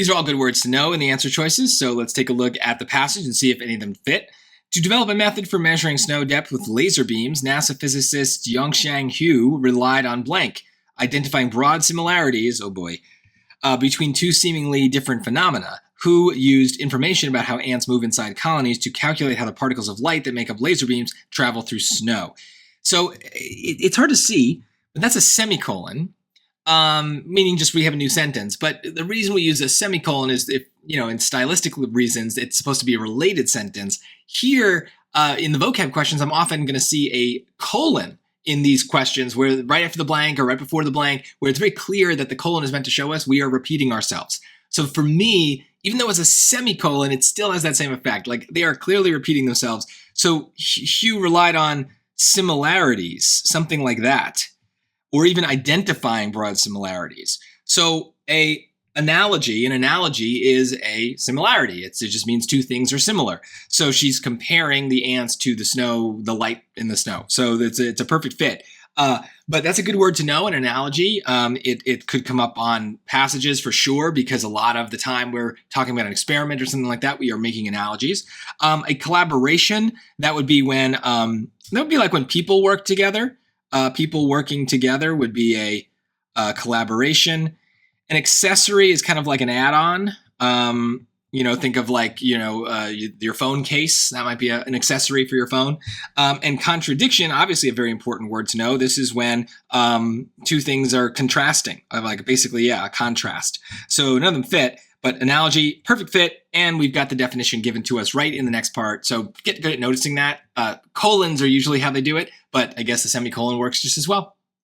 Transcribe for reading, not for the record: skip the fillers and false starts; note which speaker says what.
Speaker 1: These are all good words to know in the answer choices, so let's take a look at the passage and see if any of them fit. To develop a method for measuring snow depth with laser beams, NASA physicist Yongshang Hu relied on blank, identifying broad similarities, between two seemingly different phenomena. Hu used information about how ants move inside colonies to calculate how the particles of light that make up laser beams travel through snow. So it's hard to see, but that's a semicolon. Meaning just we have a new sentence. But the reason we use a semicolon is if, in stylistic reasons, it's supposed to be a related sentence. Here, in the vocab questions, I'm often going to see a colon in these questions where right after the blank or right before the blank, where it's very clear that the colon is meant to show us we are repeating ourselves. So for me, even though it's a semicolon, it still has that same effect. Like they are clearly repeating themselves. So Hugh relied on similarities, something like that, or even identifying broad similarities. So an analogy is a similarity. It just means two things are similar. So she's comparing the ants to the snow, the light in the snow. So it's a perfect fit. But that's a good word to know, an analogy. It could come up on passages for sure, because a lot of the time we're talking about an experiment or something like that, we are making analogies. A collaboration, that would be like when people work together. People working together would be a collaboration. An accessory is kind of like an add-on. Think of your phone case. That might be an accessory for your phone. And contradiction, obviously a very important word to know. This is when two things are contrasting, a contrast. So none of them fit, but analogy, perfect fit, and we've got the definition given to us right in the next part. So get good at noticing that. Colons are usually how they do it, but I guess the semicolon works just as well.